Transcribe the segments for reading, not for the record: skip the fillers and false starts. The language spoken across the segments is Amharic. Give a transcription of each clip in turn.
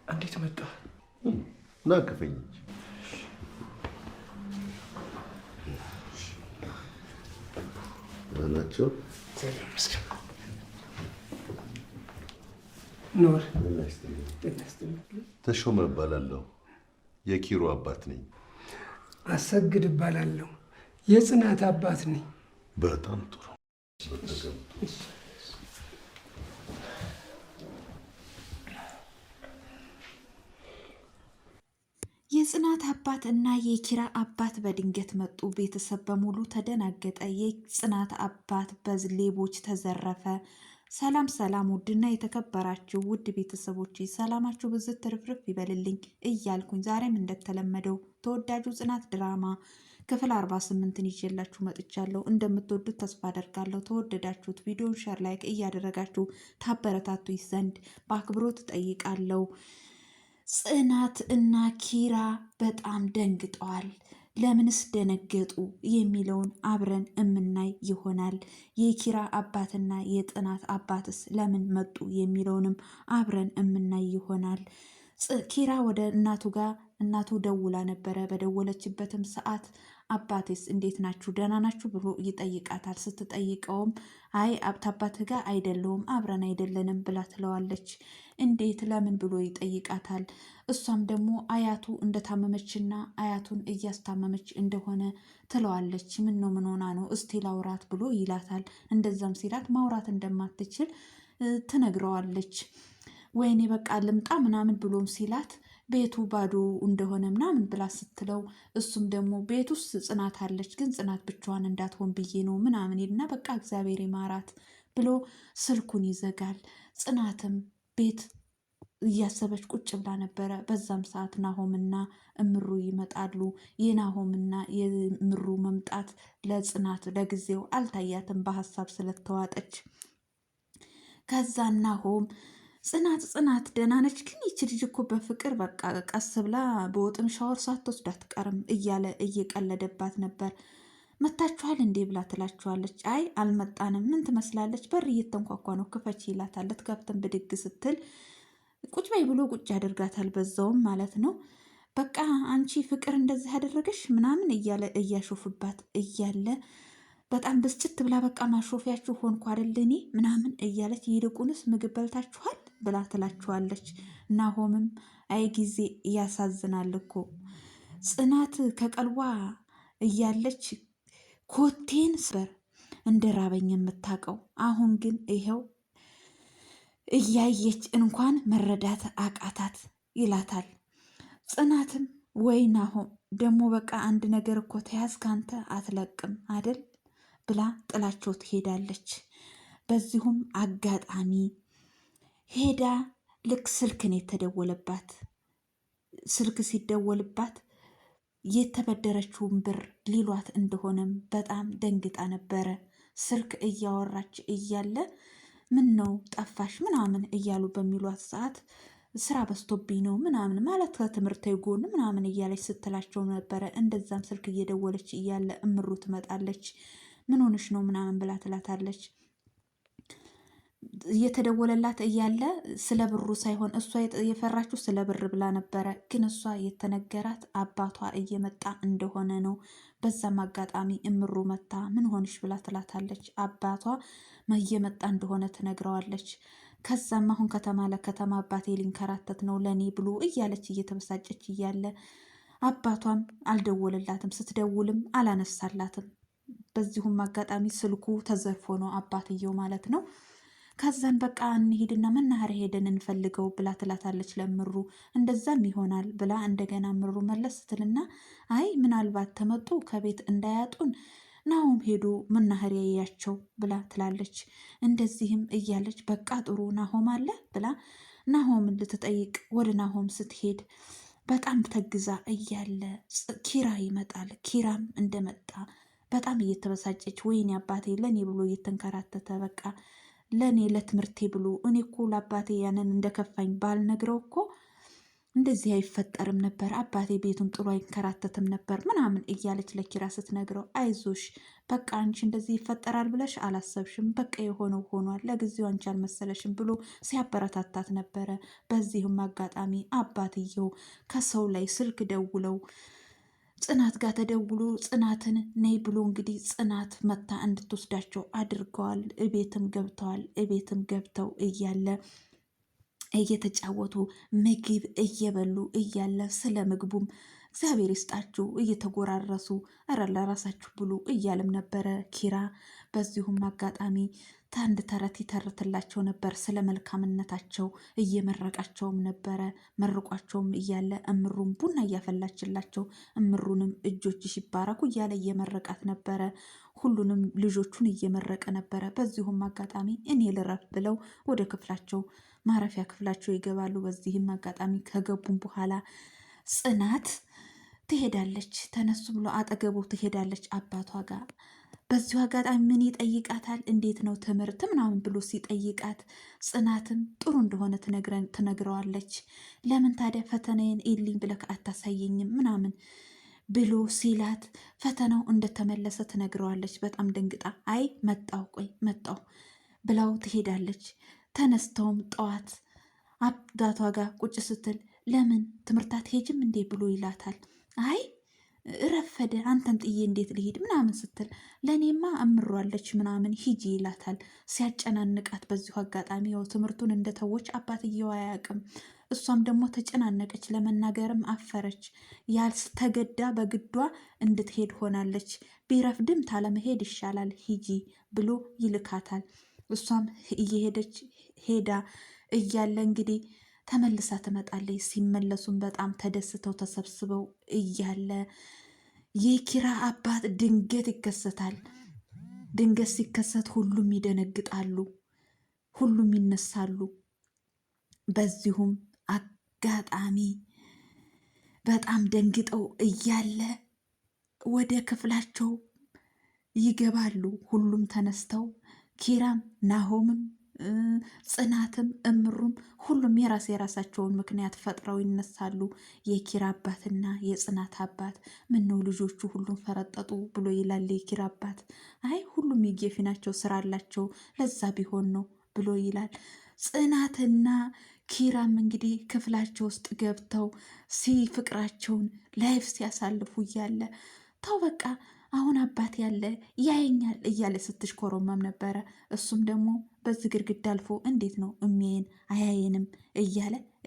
እንዴት መጣ? ናቅፈኝ ናቸው። ኖር ተሾመ እባላለሁ። የኪሩ አባት ነኝ። አሰግድ እባላለሁ። የጽናት አባት ነኝ። በጣም ጥሩ። የጽናት አባት እና የኪራ አባት በድንገት መጡ። ቤተሰብ በሙሉ ተደናገጠ። የጽናት አባት በሌቦች ተዘረፈ። ሰላም ሰላም! ውድና የተከበራችሁ ውድ ቤተሰቦች ሰላማችሁ ብዝት ትርፍርፍ ይበልልኝ እያልኩኝ ዛሬም እንደተለመደው ተወዳጁ ጽናት ድራማ ክፍል 48ን ይዤላችሁ መጥቻለሁ። እንደምትወዱት ተስፋ አደርጋለሁ። ተወደዳችሁት ቪዲዮን ሼር፣ ላይክ እያደረጋችሁ ታበረታቱኝ ዘንድ በአክብሮት እጠይቃለሁ። ጽናት እና ኪራ በጣም ደንግጠዋል። ለምንስ ደነገጡ የሚለውን አብረን እምናይ ይሆናል። የኪራ አባትና የጽናት አባትስ ለምን መጡ የሚለውንም አብረን እምናይ ይሆናል። ኪራ ወደ እናቱ ደውላ ነበረ። በደወለችበትም ሰዓት አባቴስ እንዴት ናችሁ ደህና ናችሁ ብሎ ይጠይቃታል። ስትጠይቀውም አይ አባትህ ጋር አይደለውም አብረን አይደለንም ብላ ትለዋለች። እንዴት ለምን ብሎ ይጠይቃታል። እሷም ደግሞ አያቱ እንደታመመችና አያቱን እያስታመመች እንደሆነ ትለዋለች። ምን ነው ምን ሆና ነው እስቲ ላውራት ብሎ ይላታል። እንደዛም ሲላት ማውራት እንደማትችል ትነግረዋለች። ወይኔ በቃ ልምጣ ምናምን ብሎም ሲላት ቤቱ ባዶ እንደሆነ ምናምን ብላ ስትለው እሱም ደግሞ ቤት ውስጥ ጽናት አለች፣ ግን ጽናት ብቻዋን እንዳትሆን ብዬ ነው ምናምን ይልና በቃ እግዚአብሔር ይማራት ብሎ ስልኩን ይዘጋል። ጽናትም ቤት እያሰበች ቁጭ ብላ ነበረ። በዛም ሰዓት ናሆምና እምሩ ይመጣሉ። የናሆምና የእምሩ መምጣት ለጽናት ለጊዜው አልታያትም በሀሳብ ስለተዋጠች። ከዛ ናሆም ጽናት ደህና ነች፣ ግን ይች ልጅ እኮ በፍቅር በቃ ቀስ ብላ በወጥም ሻወር ሳትወስድ አትቀርም እያለ እየቀለደባት ነበር። መታችኋል እንዴ ብላ ትላችኋለች። አይ አልመጣንም፣ ምን ትመስላለች፣ በር እየተንኳኳ ነው ክፈች ይላታል። ልትከፍትን ብድግ ስትል ቁጭ በይ ብሎ ቁጭ ያደርጋታል። በዛውም ማለት ነው በቃ አንቺ ፍቅር እንደዚህ ያደረገሽ ምናምን እያለ እያሾፍባት እያለ በጣም ብስጭት ብላ በቃ ማሾፊያችሁ ሆንኩ አይደል እኔ ምናምን እያለች ይልቁንስ ምግብ በልታችኋል ብላ ትላችኋለች። ናሆምም አይ ጊዜ እያሳዝናል እኮ ጽናት ከቀልቧ እያለች ኮቴን ስበር እንደ ራበኝ የምታውቀው አሁን ግን ይኸው እያየች እንኳን መረዳት አቃታት ይላታል። ጽናትም ወይ ናሆም ደግሞ በቃ አንድ ነገር እኮ ተያዝ ካንተ አትለቅም አደል ብላ ጥላቸው ትሄዳለች። በዚሁም አጋጣሚ ሄዳ ልክ ስልክን የተደወለባት ስልክ ሲደወልባት የተበደረችውን ብር ሊሏት እንደሆነም በጣም ደንግጣ ነበረ። ስልክ እያወራች እያለ ምን ነው ጠፋሽ ምናምን እያሉ በሚሏት ሰዓት ስራ በዝቶብኝ ነው ምናምን ማለት ከትምህርት ጎን ምናምን እያለች ስትላቸው ነበረ። እንደዛም ስልክ እየደወለች እያለ እምሩ ትመጣለች። ምን ሆነሽ ነው ምናምን ብላ ትላታለች። እየተደወለላት እያለ ስለ ብሩ ሳይሆን እሷ የፈራችው ስለ ብር ብላ ነበረ። ግን እሷ የተነገራት አባቷ እየመጣ እንደሆነ ነው። በዛም አጋጣሚ እምሩ መታ ምን ሆንሽ ብላ ትላታለች። አባቷ እየመጣ እንደሆነ ትነግረዋለች። ከዛም አሁን ከተማ ለከተማ አባቴ ሊንከራተት ነው ለኔ ብሎ እያለች እየተበሳጨች እያለ አባቷም አልደወለላትም። ስትደውልም አላነሳላትም። በዚሁም አጋጣሚ ስልኩ ተዘርፎ ነው አባትየው ማለት ነው። ከዛን በቃ እንሂድና መናኸሪያ ሄደን እንፈልገው ብላ ትላታለች ለምሩ። እንደዛም ይሆናል ብላ እንደገና ምሩ መለስ ስትልና አይ ምናልባት ተመጡ ከቤት እንዳያጡን ናሆም ሄዶ መናኸሪያ ያያቸው ብላ ትላለች። እንደዚህም እያለች በቃ ጥሩ ናሆም አለ ብላ ናሆም ልትጠይቅ ወደ ናሆም ስትሄድ በጣም ተግዛ እያለ ኪራ ይመጣል። ኪራም እንደመጣ በጣም እየተበሳጨች ወይኔ አባቴ ለእኔ ብሎ እየተንከራተተ በቃ ለእኔ ለትምህርቴ ብሎ እኔ እኮ ለአባቴ ያንን እንደከፋኝ ባልነግረው እኮ እንደዚህ አይፈጠርም ነበር፣ አባቴ ቤቱን ጥሎ አይንከራተትም ነበር ምናምን እያለች ለኪራ ስትነግረው አይዞሽ በቃ አንቺ እንደዚህ ይፈጠራል ብለሽ አላሰብሽም፣ በቃ የሆነው ሆኗል፣ ለጊዜው አንቺ አልመሰለሽም ብሎ ሲያበረታታት ነበረ። በዚህም አጋጣሚ አባትየው ከሰው ላይ ስልክ ደውለው ጽናት ጋር ተደውሎ ጽናትን ነይ ብሎ እንግዲህ ጽናት መታ እንድትወስዳቸው አድርገዋል። እቤትም ገብተዋል። እቤትም ገብተው እያለ እየተጫወቱ ምግብ እየበሉ እያለ ስለ ምግቡም እግዚአብሔር ይስጣችሁ እየተጎራረሱ እረ ለራሳችሁ ብሉ እያለም ነበረ ኪራ። በዚሁም አጋጣሚ አንድ ተረት ይተርትላቸው ነበር ስለ መልካምነታቸው እየመረቃቸውም ነበረ። መርቋቸውም እያለ እምሩም ቡና እያፈላችላቸው እምሩንም እጆችሽ ይባረኩ እያለ እየመረቃት ነበረ። ሁሉንም ልጆቹን እየመረቀ ነበረ። በዚሁም አጋጣሚ እኔ ልረፍ ብለው ወደ ክፍላቸው ማረፊያ ክፍላቸው ይገባሉ። በዚህም አጋጣሚ ከገቡም በኋላ ጽናት ትሄዳለች። ተነሱ ብሎ አጠገቡ ትሄዳለች አባቷ ጋር። በዚሁ አጋጣሚ ምን ይጠይቃታል? እንዴት ነው ትምህርት ምናምን ብሎ ሲጠይቃት ጽናትም ጥሩ እንደሆነ ትነግረዋለች። ለምን ታዲያ ፈተናዬን ኤልኝ ብለህ አታሳየኝም ምናምን ብሎ ሲላት ፈተናው እንደተመለሰ ትነግረዋለች። በጣም ደንግጣ አይ መጣው ቆይ መጣው ብላው ትሄዳለች። ተነስተውም ጠዋት አባቷ ጋር ቁጭ ስትል ለምን ትምህርት አትሄጂም እንዴ ብሎ ይላታል። አይ ረፈደ አንተን ጥዬ እንዴት ልሄድ ምናምን ስትል ለእኔማ እምሯለች ምናምን ሂጂ ይላታል። ሲያጨናንቃት በዚሁ አጋጣሚ ያው ትምህርቱን እንደተወች አባትየው አያውቅም። እሷም ደግሞ ተጨናነቀች፣ ለመናገርም አፈረች። ያልተገዳ በግዷ እንድትሄድ ሆናለች። ቢረፍድም ታለመሄድ ይሻላል ሂጂ ብሎ ይልካታል። እሷም እየሄደች ሄዳ እያለ እንግዲህ ተመልሳ ትመጣለች። ሲመለሱም በጣም ተደስተው ተሰብስበው እያለ የኪራ አባት ድንገት ይከሰታል። ድንገት ሲከሰት ሁሉም ይደነግጣሉ፣ ሁሉም ይነሳሉ። በዚሁም አጋጣሚ በጣም ደንግጠው እያለ ወደ ክፍላቸው ይገባሉ። ሁሉም ተነስተው ኪራም ናሆምም ጽናትም እምሩም ሁሉም የራሳቸውን ምክንያት ፈጥረው ይነሳሉ። የኪራ አባትና የጽናት አባት ምን ነው ልጆቹ ሁሉም ፈረጠጡ ብሎ ይላል የኪራ አባት። አይ ሁሉም የጌፊ ናቸው ስራ አላቸው ለዛ ቢሆን ነው ብሎ ይላል። ጽናትና ኪራም እንግዲህ ክፍላቸው ውስጥ ገብተው ፍቅራቸውን ላይፍ ሲያሳልፉ እያለ ተው በቃ አሁን አባት ያለ ያየኛል እያለ ስትሽኮረመም ነበረ። እሱም ደግሞ በዚህ ግድግዳ አልፎ እንዴት ነው የሚያየን አያየንም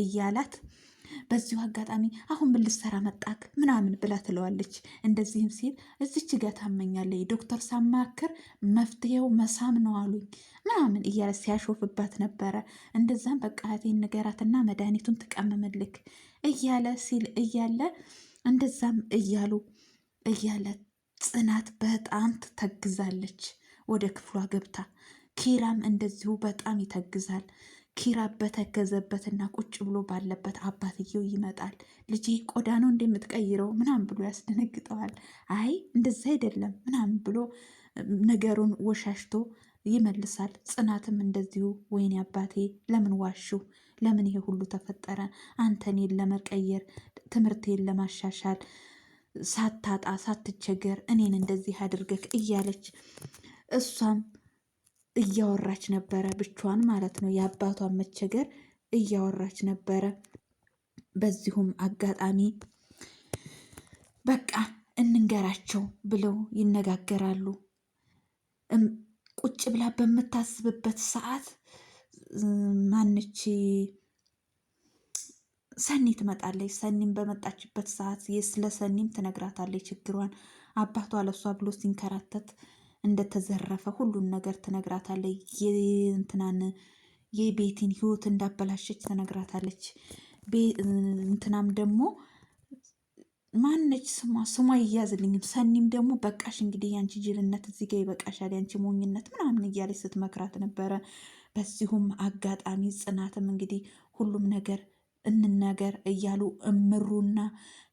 እያላት በዚሁ አጋጣሚ አሁን ምን ልትሰራ መጣክ ምናምን ብላ ትለዋለች። እንደዚህም ሲል እዚች ጋ ታመኛለች፣ ዶክተር ሳማክር መፍትሄው መሳም ነው አሉኝ ምናምን እያለ ሲያሾፍባት ነበረ። እንደዛም በቃ እህቴን ንገራትና መድኃኒቱን ትቀምምልክ እያለ ሲል እያለ እንደዛም እያለ ጽናት በጣም ትተግዛለች ወደ ክፍሏ ገብታ። ኪራም እንደዚሁ በጣም ይተግዛል። ኪራ በተገዘበትና ቁጭ ብሎ ባለበት አባትየው ይመጣል። ልጄ ቆዳ ነው እንደምትቀይረው ምናምን ብሎ ያስደነግጠዋል። አይ እንደዛ አይደለም ምናምን ብሎ ነገሩን ወሻሽቶ ይመልሳል። ጽናትም እንደዚሁ ወይኔ አባቴ ለምን ዋሹ? ለምን ይሄ ሁሉ ተፈጠረ? አንተኔን ለመቀየር ትምህርቴን ለማሻሻል ሳታጣ ሳትቸገር እኔን እንደዚህ አድርገክ እያለች እሷም እያወራች ነበረ፣ ብቻዋን ማለት ነው። የአባቷን መቸገር እያወራች ነበረ። በዚሁም አጋጣሚ በቃ እንንገራቸው ብለው ይነጋገራሉ። ቁጭ ብላ በምታስብበት ሰዓት ማነች ሰኒ ትመጣለች። ሰኒም በመጣችበት ሰዓት ስለ ሰኒም ትነግራታለች ችግሯን። አባቷ ለሷ ብሎ ሲንከራተት እንደተዘረፈ ሁሉን ነገር ትነግራታለች። የእንትናን የቤቲን ህይወት እንዳበላሸች ትነግራታለች። እንትናም ደግሞ ማነች ስሟ ይያዝልኝም። ሰኒም ደግሞ በቃሽ እንግዲህ ያንቺ ጅልነት እዚህ ጋ ይበቃሻል፣ ያንቺ ሞኝነት ምናምን እያለች ስትመክራት ነበረ። በዚሁም አጋጣሚ ጽናትም እንግዲህ ሁሉም ነገር እንነገር እያሉ እምሩና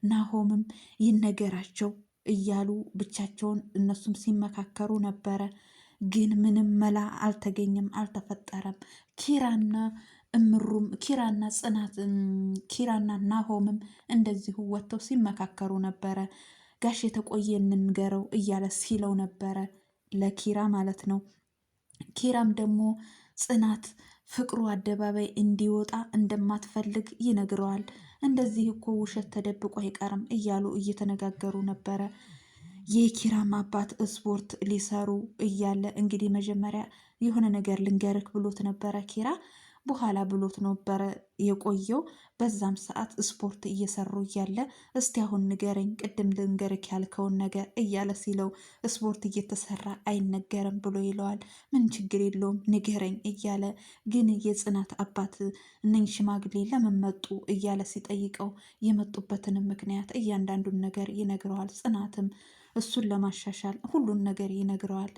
ናሆምም ይነገራቸው እያሉ ብቻቸውን እነሱም ሲመካከሩ ነበረ። ግን ምንም መላ አልተገኘም፣ አልተፈጠረም። ኪራና እምሩም ኪራና ናሆምም እንደዚሁ ወጥተው ሲመካከሩ ነበረ። ጋሽ የተቆየ እንንገረው እያለ ሲለው ነበረ ለኪራ ማለት ነው። ኪራም ደግሞ ጽናት ፍቅሩ አደባባይ እንዲወጣ እንደማትፈልግ ይነግረዋል። እንደዚህ እኮ ውሸት ተደብቆ አይቀርም እያሉ እየተነጋገሩ ነበረ። የኪራም አባት ስፖርት ሊሰሩ እያለ እንግዲህ መጀመሪያ የሆነ ነገር ልንገርክ ብሎት ነበረ ኪራ በኋላ ብሎት ነበረ የቆየው። በዛም ሰዓት ስፖርት እየሰሩ እያለ እስቲ አሁን ንገረኝ፣ ቅድም ልንገርክ ያልከውን ነገር እያለ ሲለው ስፖርት እየተሰራ አይነገርም ብሎ ይለዋል። ምን ችግር የለውም ንገረኝ እያለ ግን የጽናት አባት እነኝ ሽማግሌ ለምን መጡ እያለ ሲጠይቀው የመጡበትንም ምክንያት እያንዳንዱን ነገር ይነግረዋል። ጽናትም እሱን ለማሻሻል ሁሉን ነገር ይነግረዋል።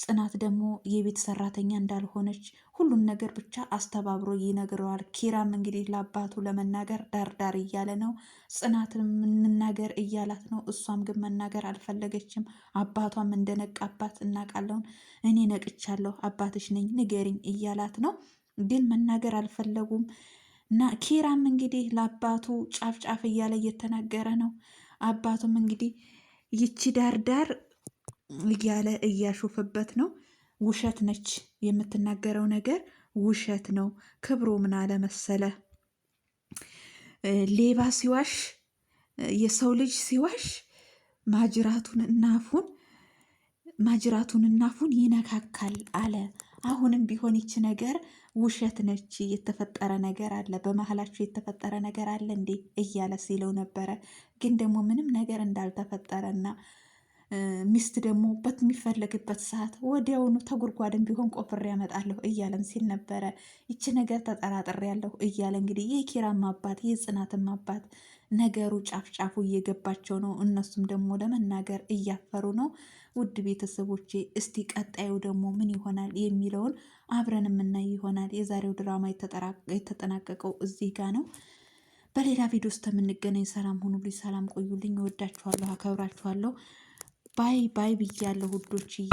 ጽናት ደግሞ የቤት ሰራተኛ እንዳልሆነች ሁሉን ነገር ብቻ አስተባብሮ ይነግረዋል። ኪራም እንግዲህ ለአባቱ ለመናገር ዳርዳር እያለ ነው። ጽናትም እንናገር እያላት ነው። እሷም ግን መናገር አልፈለገችም። አባቷም እንደነቃባት እናውቃለን። እኔ ነቅቻለሁ፣ አባትሽ ነኝ፣ ንገሪኝ እያላት ነው። ግን መናገር አልፈለጉም። እና ኪራም እንግዲህ ለአባቱ ጫፍ ጫፍ እያለ እየተናገረ ነው። አባቱም እንግዲህ ይቺ ዳርዳር እያለ እያሾፈበት ነው። ውሸት ነች የምትናገረው ነገር ውሸት ነው። ክብሮ ምን አለ መሰለ፣ ሌባ ሲዋሽ የሰው ልጅ ሲዋሽ ማጅራቱን እናፉን ይነካካል አለ። አሁንም ቢሆን ይች ነገር ውሸት ነች፣ የተፈጠረ ነገር አለ፣ በመሀላችሁ የተፈጠረ ነገር አለ እንዴ እያለ ሲለው ነበረ። ግን ደግሞ ምንም ነገር እንዳልተፈጠረና ሚስት ደግሞ በሚፈለግበት ሰዓት ወዲያውኑ ተጉድጓድም ቢሆን ቆፍሬ ያመጣለሁ እያለም ሲል ነበረ። ይቺ ነገር ተጠራጥሬ ያለሁ እያለ እንግዲህ የኪራም አባት የጽናትም አባት ነገሩ ጫፍ ጫፉ እየገባቸው ነው። እነሱም ደግሞ ለመናገር እያፈሩ ነው። ውድ ቤተሰቦቼ እስቲ ቀጣዩ ደግሞ ምን ይሆናል የሚለውን አብረን የምናይ ይሆናል። የዛሬው ድራማ የተጠናቀቀው እዚህ ጋ ነው። በሌላ ቪዲዮ ውስጥ የምንገናኝ። ሰላም ሁኑልኝ፣ ሰላም ቆዩልኝ። እወዳችኋለሁ፣ አከብራችኋለሁ። ባይ ባይ ብያለሁ ውዶችዬ።